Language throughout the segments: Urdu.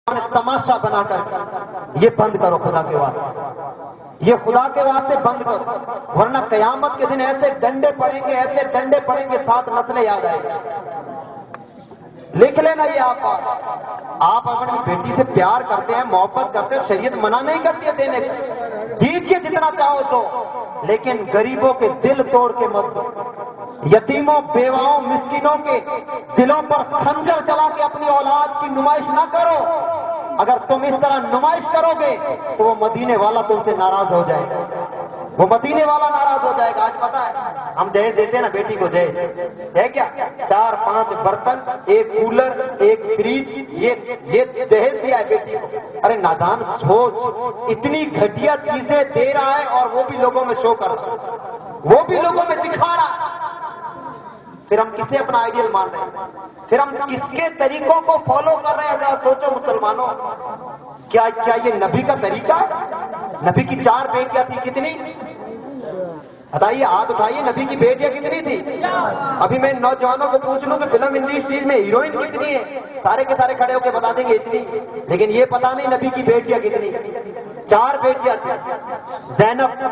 تماشا بنا کر یہ بند کرو خدا کے واسطے، یہ خدا کے واسطے بند کرو، ورنہ قیامت کے دن ایسے ڈنڈے پڑیں گے، ایسے ڈنڈے پڑیں گے، 7 نسلیں یاد آئیں گی۔ لکھ لینا یہ آپ اپنی بیٹی سے پیار کرتے ہیں، محبت کرتے ہیں، شریعت منع نہیں کرتی ہے دینے کو، دیجئے جتنا چاہو تو، لیکن غریبوں کے دل توڑ کے مت دو، یتیموں بیواؤں مسکینوں کے دلوں پر خنجر چلا کے اپنی اولاد کی نمائش نہ کرو۔ اگر تم اس طرح نمائش کرو گے تو وہ مدینے والا تم سے ناراض ہو جائے گا، وہ مدینے والا ناراض ہو جائے گا۔ آج پتا ہے ہم جہیز دیتے ہیں نا بیٹی کو، جہیز ہے کیا 4-5 برتن، 1 کولر، 1 فریج، یہ جہیز دیا ہے بیٹی کو۔ ارے نادان سوچ، اتنی گھٹیا چیزیں دے رہا ہے اور وہ بھی لوگوں میں شو کر رہا ہے، وہ بھی لوگوں میں دکھا رہا ہے۔ پھر ہم کسے اپنا آئیڈیل مان رہے ہیں؟ پھر ہم کس کے طریقوں کو فالو کر رہے ہیں؟ ذرا سوچو مسلمانوں، کیا یہ نبی کا طریقہ ہے؟ نبی کی 4 بیٹیاں تھی، کتنی بتائیے؟ ہاتھ اٹھائیے، نبی کی بیٹیاں کتنی تھی؟ ابھی میں نوجوانوں کو پوچھ لوں کہ فلم انڈسٹریز میں ہیروئن کتنی ہے، سارے کے سارے کھڑے ہو کے بتا دیں گے اتنی، لیکن یہ پتا نہیں نبی کی بیٹیاں کتنی۔ 4 بیٹیاں تھیں، زینب،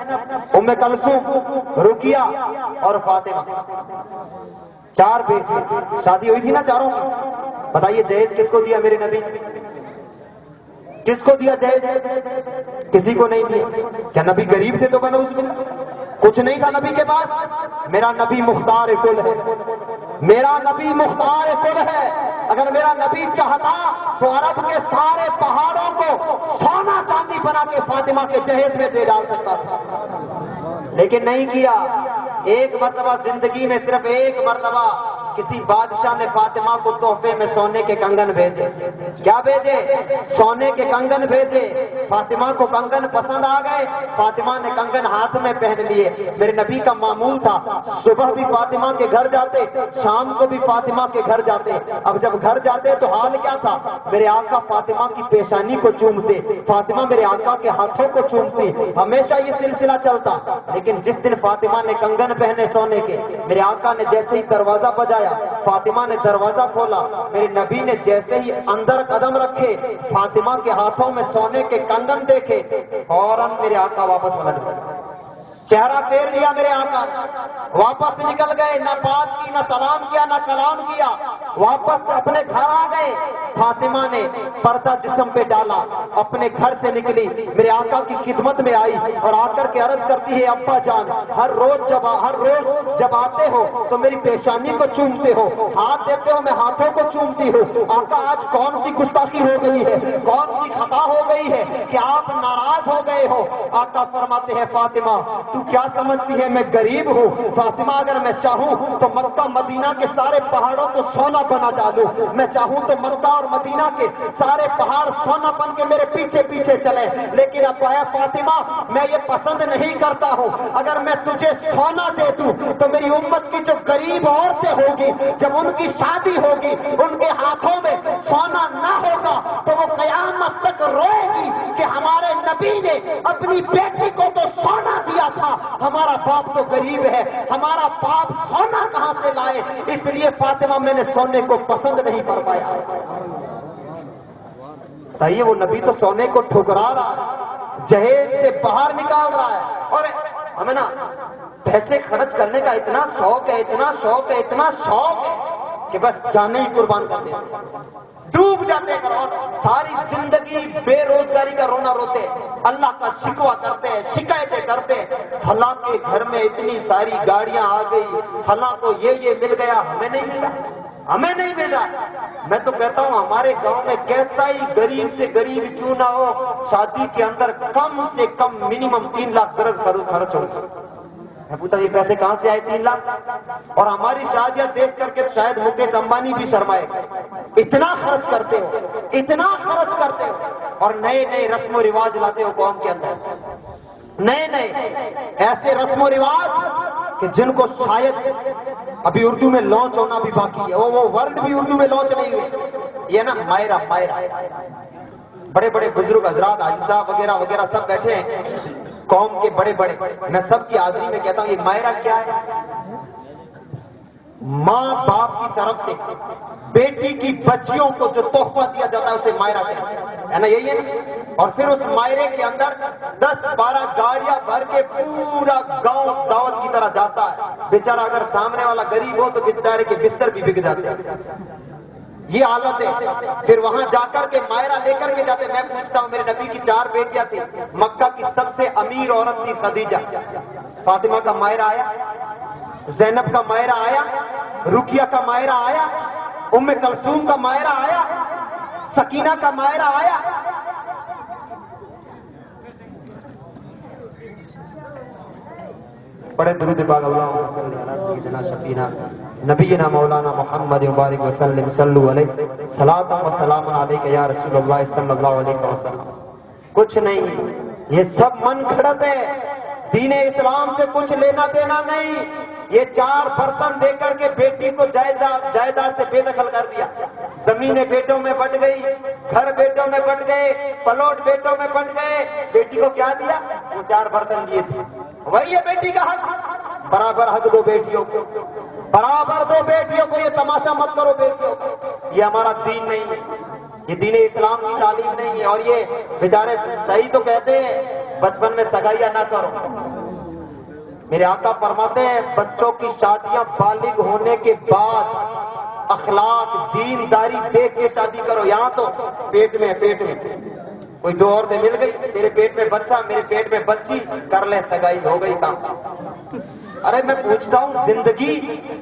ام کلثوم، رقیہ اور فاطمہ، 4 بیٹیاں، شادی ہوئی تھی نا چاروں کی۔ بتائیے جہیز کس کو دیا میرے نبی؟ کس کو دیا جہیز؟ کسی کو نہیں دیا۔ کیا نبی غریب تھے تو بنعوذ باللہ؟ کچھ نہیں تھا نبی کے پاس؟ میرا نبی مختار کل ہے، میرا نبی مختار کل ہے۔ اگر میرا نبی چاہتا تو عرب کے سارے پہاڑوں کو سونا چاندی بنا کے فاطمہ کے جہیز میں دے ڈال سکتا تھا، لیکن نہیں کیا۔ ایک مرتبہ زندگی میں، صرف ایک مرتبہ کسی بادشاہ نے فاطمہ کو تحفے میں سونے کے کنگن بھیجے۔ کیا بھیجے؟ سونے کے کنگن بھیجے۔ فاطمہ کو کنگن پسند آ گئے، فاطمہ نے کنگن ہاتھ میں پہن لیے۔ میرے نبی کا معمول تھا صبح بھی فاطمہ کے گھر جاتے، شام کو بھی فاطمہ کے گھر جاتے۔ اب جب گھر جاتے تو حال کیا تھا؟ میرے آقا فاطمہ کی پیشانی کو چومتے، فاطمہ میرے آقا کے ہاتھوں کو چومتی، ہمیشہ یہ سلسلہ چلتا۔ لیکن جس دن فاطمہ نے کنگن پہنے سونے کے، میرے آقا نے جیسے ہی دروازہ بجایا، فاطمہ نے دروازہ کھولا، میرے نبی نے جیسے ہی اندر قدم رکھے، فاطمہ کے ہاتھوں میں سونے کے کنگن دیکھے، فوراً میرے آقا واپس پلٹ گئے، چہرہ پھیر لیا میرے آقا نے، واپس نکل گئے، نہ بات کی، نہ سلام کیا، نہ کلام کیا، واپس اپنے گھر آ گئے۔ فاطمہ نے پردہ جسم پہ ڈالا، اپنے گھر سے نکلی، میرے آقا کی خدمت میں آئی اور آ کر کے عرض کرتی ہے، ابا جان ہر روز جب آتے ہو تو میری پیشانی کو چومتے ہو، ہاتھ دیتے ہو، میں ہاتھوں کو چومتی ہوں، آقا آج کون سی گستاخی ہو گئی ہے، کون سی خطا ہو گئی ہے کہ آپ ناراض ہو گئے ہو؟ آقا فرماتے ہیں، فاطمہ تو کیا سمجھتی ہے میں غریب ہوں؟ فاطمہ اگر میں چاہوں تو مکہ مدینہ کے سارے پہاڑوں کو سونا بنا ڈالوں، میں چاہوں تو مکہ اور مدینہ کے سارے پہاڑ سونا بن کے میرے پیچھے پیچھے چلے، لیکن اب اے فاطمہ میں یہ پسند نہیں کرتا ہوں۔ اگر میں تجھے سونا دے دوں تو میری امت کی جو غریب عورتیں ہوگی، جب ان کی شادی ہوگی، ان کے ہاتھوں میں سونا نہ ہوگا تو وہ قیامت تک روئے گی کہ ہمارے نبی نے اپنی بیٹی کو تو سونا دیا تھا، ہمارا باپ تو غریب ہے، ہمارا باپ سونا کہاں سے لائے؟ اس لیے فاطمہ میں نے سونے کو پسند نہیں فرمایا۔ بتائیے وہ نبی تو سونے کو ٹھکرا رہا ہے، جہیز سے باہر نکال رہا ہے، اور ہمیں نا پیسے خرچ کرنے کا اتنا شوق ہے، اتنا شوق ہے، اتنا شوق ہے کہ بس جانے ہی قربان کر دیتے، ڈوب جاتے ہیں اور ساری زندگی بے روزگاری کا رونا روتے، اللہ کا شکوہ کرتے ہیں، شکایتیں کرتے ہیں، فلاں کے گھر میں اتنی ساری گاڑیاں آ گئی، فلاں کو یہ مل گیا، ہمیں نہیں مل رہا، ہمیں نہیں مل رہا۔ میں تو کہتا ہوں ہمارے گاؤں میں کیسا ہی غریب سے غریب کیوں نہ ہو، شادی کے اندر کم سے کم منیمم 3 لاکھ خرچ ہوگا۔ میں پوچھتا یہ پیسے کہاں سے آئے 3 لاکھ؟ اور ہماری شادیاں دیکھ کر کے شاید مکیش امبانی بھی شرمائے، اتنا خرچ کرتے ہو، اتنا خرچ کرتے ہو، اور نئے نئے رسم و رواج لاتے ہو قوم کے اندر، نئے ایسے رسم و رواج کہ جن کو شاید ابھی اردو میں لانچ ہونا بھی باقی ہے، وہ ورڈ بھی اردو میں لانچ نہیں ہوئے۔ یہ نا مائرہ، بڑے بڑے بزرگ حضرات، حاجی صاحب وغیرہ وغیرہ سب بیٹھے ہیں، قوم کے بڑے بڑے، میں سب کی حاضری میں کہتا ہوں یہ مائرہ کیا ہے؟ ماں باپ کی طرف سے بیٹی کی بچیوں کو جو تحفہ دیا جاتا ہے اسے مائرہ کہتے ہیں، ہے نا؟ یہی ہے نا؟ اور پھر اس مائرے کے اندر 10-12 گاڑیاں بھر کے پورا گاؤں دعوت کی طرح جاتا ہے۔ بیچارہ اگر سامنے والا غریب ہو تو بستر کے بستر بھی بک جاتے ہیں۔ یہ حالت ہے۔ پھر وہاں جا کر کے مائرہ لے کر کے جاتے۔ میں پوچھتا ہوں، میرے نبی کی 4 بیٹیاں تھیں، مکہ کی سب سے امیر عورت تھی خدیجہ، فاطمہ کا مائرہ آیا، زینب کا مائرہ آیا، رقیہ کا مائرہ آیا، ام کلثوم کا مائرہ آیا، سکینہ کا مائرہ آیا۔ بڑے درود پاک اللہم صلی علی سیدنا شفینا نبینا مولانا محمد مبارک وسلم صلو علیہ صلاۃ و سلام علیک یا رسول اللہ صلی اللہ علیہ وسلم۔ کچھ نہیں، یہ سب من گھڑت ہے، دین اسلام سے کچھ لینا دینا نہیں۔ یہ 4 برتن دے کر کے بیٹی کو جائیداد سے بے دخل کر دیا، زمینیں بیٹوں میں بٹ گئی، گھر بیٹوں میں بٹ گئے، پلاٹ بیٹوں میں بٹ گئے۔ بیٹی کو کیا دیا؟ وہ 4 برتن دیے تھے، وہی ہے بیٹی کا حق۔ برابر حق دو بیٹیوں کو، برابر دو بیٹیوں کو، یہ تماشا مت کرو بیٹیوں کو۔ یہ ہمارا دین نہیں ہے، یہ دین اسلام کی تعلیم نہیں ہے۔ اور یہ بیچارے صحیح تو کہتے ہیں بچپن میں سگائیاں نہ کرو۔ میرے آقا فرماتے ہیں بچوں کی شادیاں بالغ ہونے کے بعد اخلاق دینداری دیکھ کے شادی کرو۔ یہاں تو پیٹ میں کوئی 2 عورتیں مل گئی، میرے پیٹ میں بچہ، میرے پیٹ میں بچی، کر لے سگائی، ہو گئی کام۔ ارے میں پوچھتا ہوں، زندگی،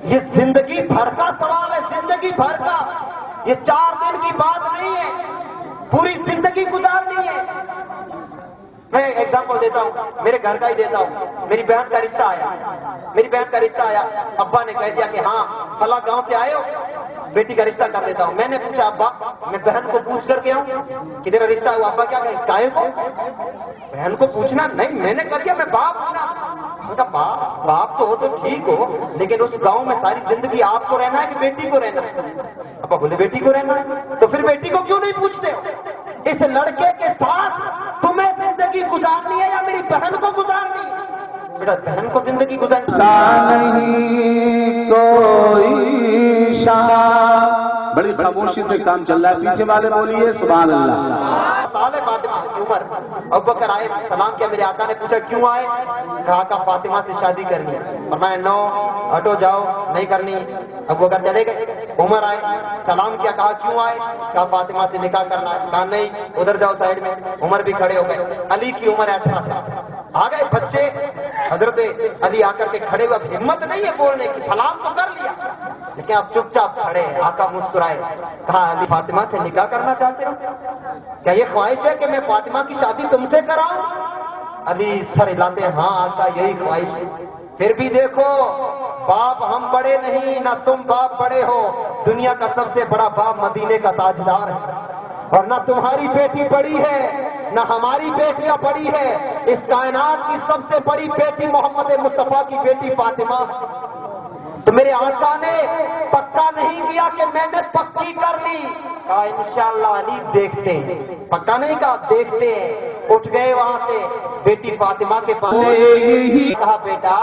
یہ زندگی بھر کا سوال ہے، زندگی بھر کا، یہ 4 دن کی بات نہیں ہے، پوری زندگی گزارنی ہے۔ میں ایگزامپل دیتا ہوں، میرے گھر کا ہی دیتا ہوں۔ میری بہن کا رشتہ آیا، ابا نے کہہ دیا کہ ہاں فلاں گاؤں سے آئے ہو، بیٹی کا رشتہ کر دیتا ہوں۔ میں نے پوچھا ابا، میں بہن کو پوچھ کر کے آؤں کہ تیرا رشتہ ہوا؟ ابا کیا کہے؟ کاہے کو؟ بہن کو پوچھنا نہیں، میں نے کر دیا، میں باپ ہوں نا۔ میں کہا باپ تو ہو تو ٹھیک ہو، لیکن اس گاؤں میں ساری زندگی آپ کو رہنا ہے کہ بیٹی کو رہنا ہے؟ ابا بولے بیٹی کو رہنا ہے۔ تو پھر بیٹی کو کیوں نہیں پوچھتے ہو؟ اس لڑکے کے ساتھ تمہیں زندگی گزارنی ہے یا میری بہن کو گزارنی ہے؟ بیٹا بہن کو زندگی گزارنی نہیں کوئی شاہ۔ بڑی خاموشی سے کام چل رہا ہے، پیچھے والے بولیے سبحان اللہ۔ سال فاطمہ کی عمر، ابوبکر آئے، سلام کیا، میرے آقا نے پوچھا کیوں آئے؟ کہا آقا فاطمہ سے شادی کرنی ہے۔ فرمایا نو، ہٹو جاؤ، نہیں کرنی۔ ابوبکر چلے گئے۔ عمر آئے، سلام کیا، کہا کیوں آئے؟ کہا فاطمہ سے نکاح کرنا ہے۔ کہا نہیں، ادھر جاؤ سائڈ میں۔ عمر بھی کھڑے ہو گئے۔ علی کی عمر ہے 18 سال، آ گئے بچے، حضرت علی آ کر کے کھڑے ہوئے، اب ہمت نہیں ہے بولنے کی، سلام تو کر لیا لیکن اب چپ چاپ کھڑے ہیں۔ آقا مسکرائے، کہا علی فاطمہ سے نکاح کرنا چاہتے ہو؟ کیا یہ خواہش ہے کہ میں فاطمہ کی شادی تم سے کراؤں؟ علی سر ہلاتے ہیں، ہاں آقا یہی خواہش ہے۔ پھر بھی دیکھو، باپ ہم بڑے نہیں، نہ تم باپ بڑے ہو، دنیا کا سب سے بڑا باپ مدینے کا تاجدار ہے، اور نہ تمہاری بیٹی بڑی ہے نہ ہماری بیٹیاں بڑی ہے، اس کائنات کی سب سے بڑی بیٹی محمد مصطفیٰ کی بیٹی فاطمہ ہے۔ تو میرے آقا نے پکا نہیں کیا کہ میں نے پکی کر لی، کہا انشاءاللہ علی دیکھتے ہیں، پکا نہیں کہا دیکھتے ہیں۔ اٹھ گئے وہاں سے، بیٹی فاطمہ کے پاس، کہا بیٹا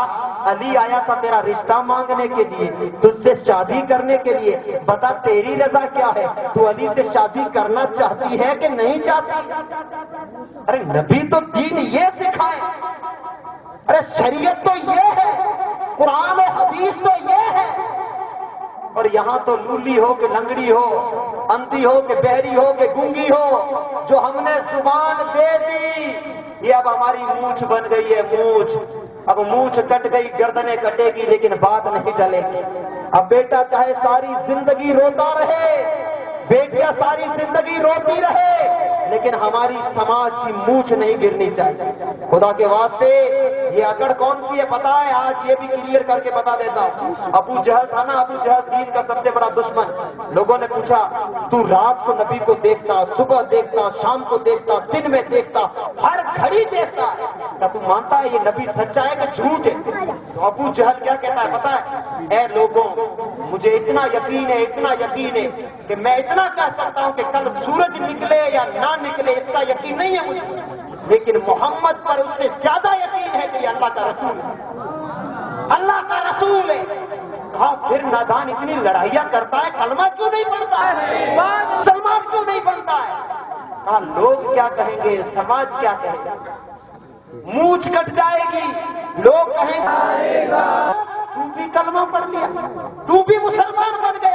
علی آیا تھا تیرا رشتہ مانگنے کے لیے، تجھ سے شادی کرنے کے لیے، بتا تیری رضا کیا ہے؟ تو علی سے شادی کرنا چاہتی ہے کہ نہیں چاہتی؟ ارے نبی تو دین یہ سکھائے، ارے شریعت تو یہ ہے، قرآن و حدیث تو یہ ہے، اور یہاں تو لولی ہو کہ لنگڑی ہو، اندھی ہو کہ بہری ہو کہ گونگی ہو، جو ہم نے زبان دے دی یہ اب ہماری مونچھ بن گئی ہے، مونچھ۔ اب مونچھ کٹ گئی، گردنیں کٹے گی لیکن بات نہیں ٹلے گی۔ اب بیٹا چاہے ساری زندگی روتا رہے، بیٹیاں ساری زندگی روتی رہے، لیکن ہماری سماج کی مونچھ نہیں گرنی چاہیے۔ خدا کے واسطے یہ اکڑ کون سی ہے پتا ہے؟ آج یہ بھی کلیئر کر کے بتا دیتا ہوں۔ ابو جہل تھا نا، ابو جہل دین کا سب سے بڑا دشمن۔ لوگوں نے پوچھا تو رات کو نبی کو دیکھتا، صبح دیکھتا، شام کو دیکھتا، دن میں دیکھتا، ہر گھڑی دیکھتا ہے، کیا تو مانتا ہے یہ نبی سچا ہے کہ جھوٹ ہے؟ تو ابو جہل کیا کہتا ہے پتا ہے؟ اے لوگوں، مجھے اتنا یقین ہے کہ میں اتنا کہہ سکتا ہوں کہ کل سورج نکلے یا نہ نکلے اس کا یقین نہیں ہے مجھے، لیکن محمد پر اس سے زیادہ یقین ہے کہ یہ اللہ کا رسول ہے، اللہ کا رسول ہے۔ کہا پھر نادان اتنی لڑائیاں کرتا ہے کلمہ کیوں نہیں پڑھتا ہے، مسلمان کیوں نہیں بنتا ہے؟ کہا لوگ کیا کہیں گے، سماج کیا کہے گا، مونچھ کٹ جائے گی، لوگ کہیں گے تو بھی کلمہ پڑھ لیا، تو بھی مسلمان بن گیا،